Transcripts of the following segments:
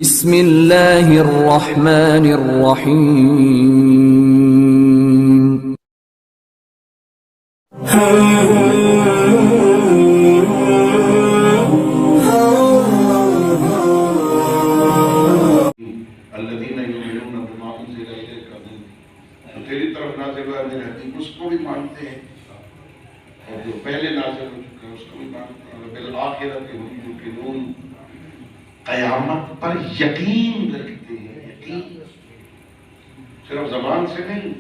بسم اللہ الرحمن الرحیم الذین یؤمنون بما انزل الیک تو تیری طرف نازل ہوا میرے حبیب اس کو بھی مانتے ہیں اور جو پہلے نازل ہو چکا ہے اس کو بھی مانتے ہیں بالآخرۃ هم یوقنون قیامت پر یقین رکھتے ہیں یقین صرف زبان سے نہیں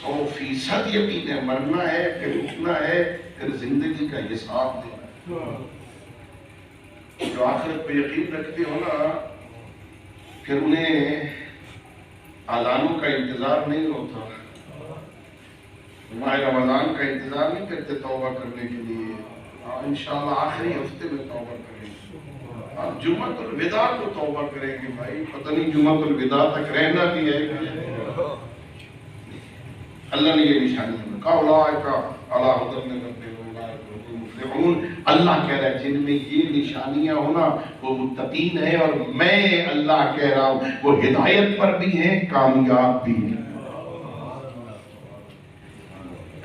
100% یقین ہے مرنا ہے پھر اٹھنا ہے پھر زندگی کا حساب دینا جو آخرت پہ یقین رکھتے ہو نا پھر انہیں اذانوں کا انتظار نہیں ہوتا ماہ رمضان کا انتظار نہیں کرتے توبہ کرنے کے لیے انشاءاللہ آخری ہفتے میں توبہ کریں گے آپ جمعۃ الوداع کو توبہ کریں گے بھائی پتہ نہیں جمعۃ الوداع تک رہنا بھی ہے اللہ نے یہ نشانی کہا اولئک علی ھدی من ربہم واولئک هم مفلحون اللہ کہہ رہا ہے جن میں یہ نشانیاں ہونا وہ متقین ہیں اور میں اللہ کہہ رہا ہوں وہ ہدایت پر بھی ہیں کامیاب بھی ہیں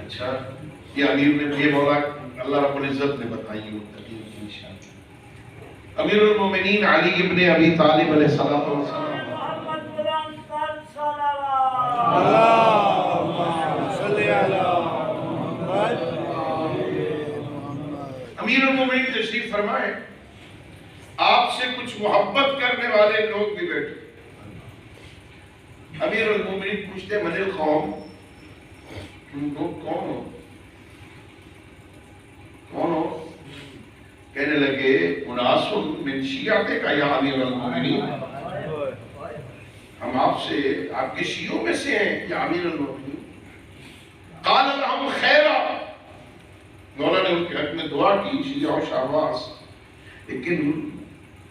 اچھا یہ امیر نے یہ مولا اللہ رب العزت نے بتائی متقین کی نشانی امیر المومنین علی ابن ابی طالب علیہ السلام امیر المومنین تشریف فرمائے آپ سے کچھ محبت کرنے والے لوگ بھی بیٹھے امیر المومنین پوچھتے من القوم تم لوگ کون ہو کون ہو کہنے لگے اناس من شیعتک یا امیر المومنین ہم آپ سے آپ کے شیعوں میں سے ہیں یا امیر المومنین قال لهم خیرا مولا نے ان کے حق میں دعا کی شیعہ و شہباز لیکن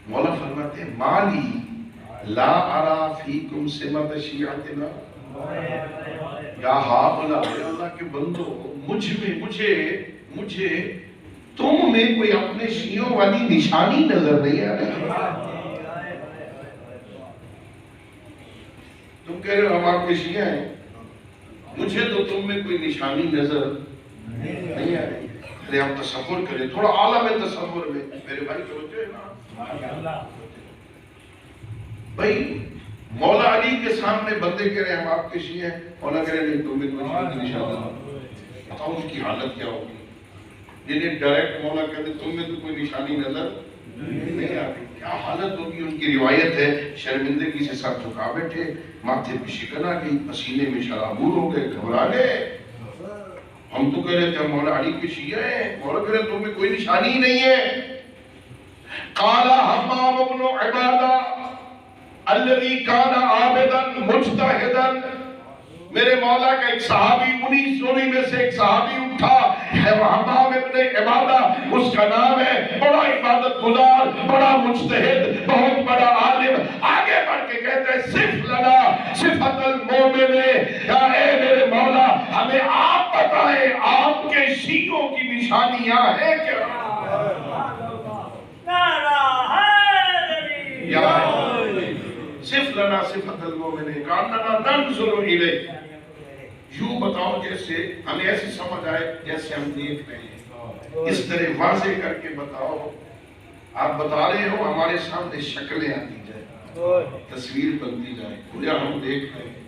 مولا فرماتے ہیں مالی لا ارا فیکم سمت شیعتنا یا ہاؤلا اللہ کے بندو مجھے تم میں کوئی اپنے شیعوں والی نشانی نظر نہیں آ رہی تم کہہ رہے ہو ہم آپ کے شیعہ ہیں مجھے تو تم میں کوئی نشانی نظر نہیں آ رہی ارے آپ تصور کریں تھوڑا عالم تصور میں میرے بھائی سوچے نا بھائی مولا علی کے سامنے بندے کہہ رہے ہیں ہم آپ کے شیعہ ہیں مولا کہہ رہے نہیں تم میں کوئی نشانی نظر بتاؤ اس کی حالت کیا ہوگی جنہیں ڈائریکٹ مولا کہتے تم میں تو کوئی نشانی نظر نہیں آتی کیا حالت ہوگی ان کی روایت ہے شرمندگی سے سر جھکا بیٹھے ماتھے پہ شکن آ گئی پسینے میں شرابور ہو گئے گھبرا گئے ہم تو کہہ رہے تھے مولا علی کے شیعہ ہیں مولا کہہ رہے تم میں کوئی نشانی ہی نہیں ہے قال حمام بن عبادہ الذي كان عابدا مجتہدا میرے مولا کا ایک صحابی انہی سوری میں سے ایک صحابی اٹھا ہے حمام ابن عبادہ اس کا نام ہے بڑا عبادت گزار بڑا مجتہد بہت بڑا عالم آگے بڑھ کے کہتے ہیں صف لنا صفت المومن یا اے میرے مولا ہمیں آپ بتائیں آپ کے شیعوں کی نشانیاں ہیں کیا یا صف لنا صفت المومن کاننا ننظر الیک یوں بتاؤ جیسے ہمیں ایسی سمجھ آئے جیسے ہم دیکھ رہے ہیں اس طرح واضح کر کے بتاؤ آپ بتا رہے ہو ہمارے سامنے شکلیں آتی جائیں تصویر بنتی جائے یا ہم دیکھ رہے ہیں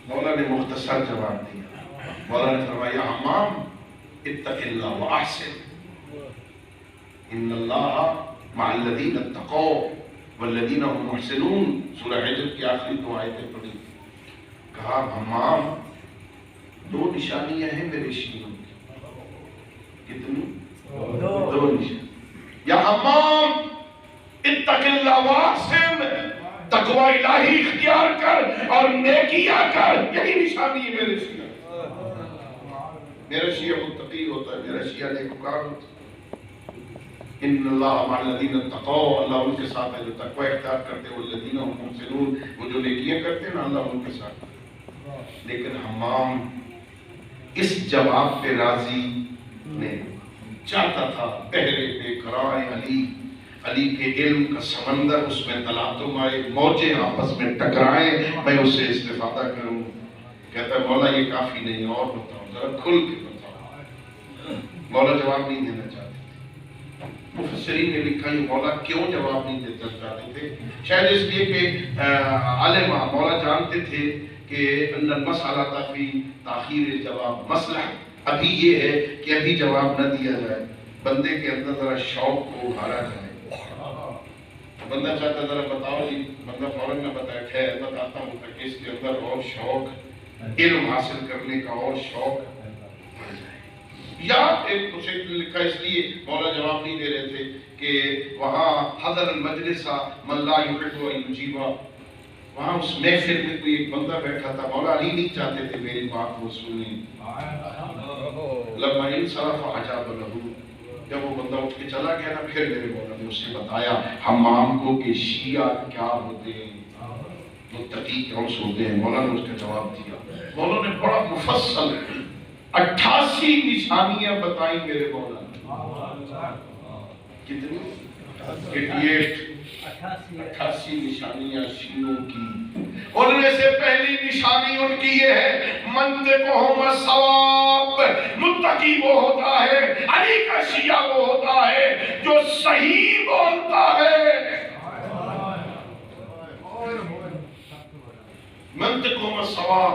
مولا نے مختصر جواب دیا مولا نے فرمایا حمام اتق اللہ واحسن ان اللہ مع الذین اتقوا والذین هم محسنون سورہ حجر کی آخری دو آیتیں پڑھی کہا حمام دو نشانیاں ہیں میرے شیعوں کی کتنی دو نشانیاں یا حمام اتق اللہ واحسن تقوی الہی اختیار کر اور نیکیاں کر یہی نشانی ہے میرے شیعہ میرا شیعہ متقی ہوتا ہے میرا شیعہ نیکوکار ہوتا ہے ان اللہ مع الذین اتقوا اللہ ان کے ساتھ ہے جو تقوی اختیار کرتے ہیں والذین هم محسنون وہ جو نیکیاں کرتے ہیں نا اللہ ان کے ساتھ لیکن حمام اس جواب پہ راضی نہیں چاہتا تھا پہرے پہ کرائے علی علی کے علم کا سمندر، اس میں تلاطم آئے، موجیں آپس میں ٹکرائیں، میں اس سے استفادہ کروں. کہتا ہے مولا یہ کافی نہیں، اور بتاؤ، ذرا کھل کے بتاؤ. مولا جواب نہیں دینا چاہتے. مفسرین نے لکھا یہ مولا کیوں جواب نہیں دینا چاہتے تھے؟ شاید اس لیے کہ علماء مولا جانتے تھے کہ ان المسئلہ فی تاخیر الجواب مصلحہ. ابھی یہ ہے کہ ابھی جواب نہ دیا جائے، بندے کے اندر ذرا شوق کو ابھارا جائے. بندہ چاہتا ذرا بتاؤ جی، بندہ فوراً نہ بتایا، خیر بتاتا ہوں تاکہ اس کے اندر اور شوق، علم حاصل کرنے کا اور شوق بڑھ جائے. یا ایک اسے لکھا اس لیے مولا جواب نہیں دے رہے تھے کہ وہاں حضر المجلسہ من لا یحب ان یجیبا، وہاں اس محفل میں کوئی ایک بندہ بیٹھا تھا، مولا علی نہیں چاہتے تھے میری بات وہ سنیں. لما انصرف عجاب لہو، جب وہ بندہ اٹھ کے چلا گیا نا، پھر میرے مولا نے اسے بتایا حمام کو کہ شیعہ کیا ہوتے ہیں، متقی کون سے ہوتے ہیں. مولا نے اس کا جواب دیا. مولا نے بڑا مفصل 88 نشانیاں بتائیں میرے مولا نے. کتنی؟ 88 نشانیاں شیعوں کی. ان میں سے پہلی نشانی ان کی یہ ہے منطقہم الصواب، متقی وہ ہوتا ہے، علی کا شیعہ وہ ہوتا ہے جو صحیح بولتا ہے. منطقہم الصواب،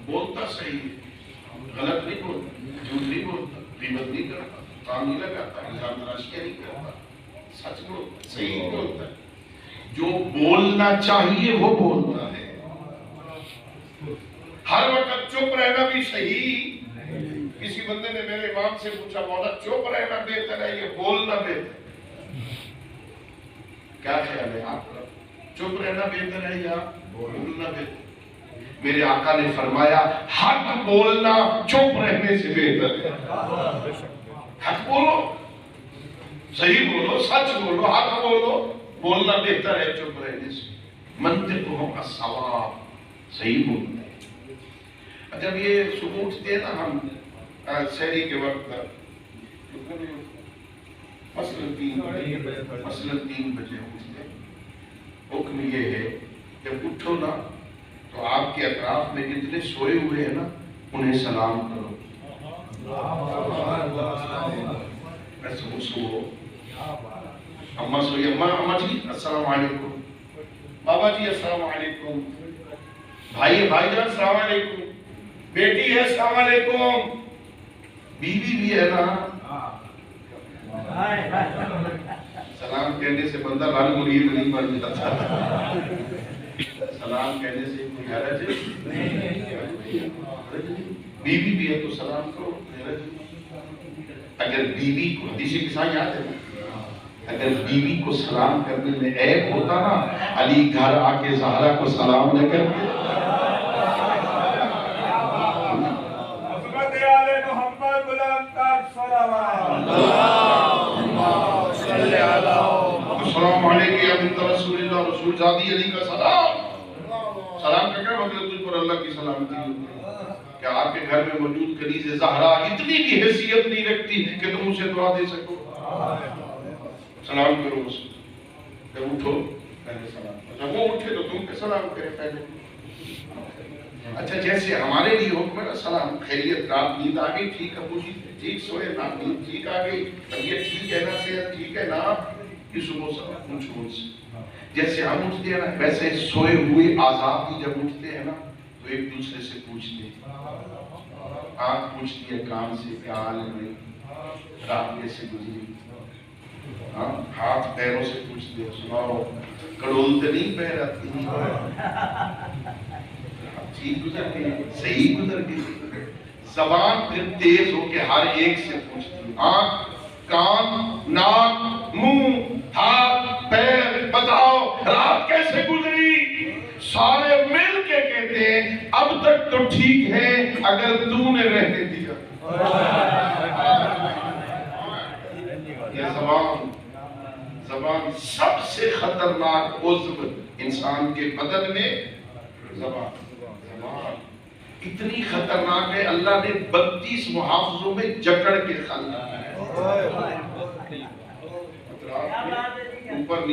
بولتا صحیح، غلط نہیں بولتا، جھوٹ نہیں بولتا، غیبت نہیں کرتا، کام نہیں لگاتا، الزام تراشیاں نہیں کرتا، سچ بولتا، صحیح بولتا ہے. جو بولنا چاہیے وہ بولتا ہے. ہر وقت چپ رہنا بھی صحیح. کسی بندے نے میرے امام سے پوچھا مولا چپ رہنا بہتر ہے یہ بولنا بہتر؟ کیا خیال ہے آپ کا؟ چپ رہنا بہتر ہے یا بولنا بہتر؟ میرے آقا نے فرمایا حق بولنا چپ رہنے سے بہتر ہے. حق بولو، صحیح بولو، سچ بولو، حق بولو، بولنا بہتر ہے چپ رہنے سے. منطقہم الصواب، صحیح بولنا. جب یہ صبح اٹھتے ہیں نا ہم سحری کے وقت، مثلاً 3 بجے اٹھتے ہیں. حکم یہ ہے جب اٹھو نا تو آپ کے اطراف میں جتنے سوئے ہوئے ہیں نا انہیں سلام کرو. ایسے سو اماں سوئی، اماں جی السلام علیکم، بابا جی السلام علیکم، بھائی جان السلام علیکم، بیٹی ہے السلام علیکم، بیوی بھی ہے نا. سلام کہنے سے بندہ لال مرید نہیں بن جاتا. سلام کہنے سے کوئی حرج ہے؟ بیوی بھی ہے تو سلام کرو. اگر بیوی کو، حدیث قصہ یاد ہے، اگر بیوی کو سلام کرنے میں عیب ہوتا نا، علی گھر آ کے زہرا کو سلام نہ کرتے. السلام علیکم یا بنت رسول اللہ، رسول زادی علی کا سلام. سلام کا کیا مطلب؟ تجھ پر اللہ کی سلامتی ہو. کیا آپ کے گھر میں موجود کنیز زہرا اتنی بھی حیثیت نہیں رکھتی کہ تم اسے دعا دے سکو؟ سلام کرو اس کو. جب اٹھو پہلے سلام. جب وہ اٹھے تو تم پہ سلام کرے پہلے. اچھا جیسے ہمارے لیے حکم ہے سلام، خیریت، رات نیند آ گئی؟ ٹھیک ہے ابو جی، ٹھیک سوئے نا؟ نیند ٹھیک آ گئی؟ طبیعت ٹھیک ہے نا؟ صحت ٹھیک ہے نا؟ یہ صبح سلام پوچھو سے. جیسے ہم اٹھتے ہیں نا ویسے سوئے ہوئے اعضاء بھی جب اٹھتے ہیں نا تو ایک دوسرے سے پوچھتے ہیں. آنکھ پوچھتی ہے کان سے کیا حال ہے، رات کیسے گزری. ہاتھ پیروں سے پوچھتے ہیں سناؤ کڑول تو نہیں پہ رہتی، ٹھیک گزر گئی، صحیح گزر گئی. زبان پھر تیز ہو کے ہر ایک سے پوچھتی ہے. آنکھ، کان، ناک، منہ، ہاتھ، پیر، بتاؤ رات کیسے گزری. سارے مل کے کہتے ہیں اب تک تو ٹھیک ہے اگر تو نے رہنے دیا. یہ زبان سب سے خطرناک عضو انسان کے بدن میں زبان اتنی خطرناک ہے اللہ نے 32 محافظوں میں جکڑ کے خلق ہے. اوپر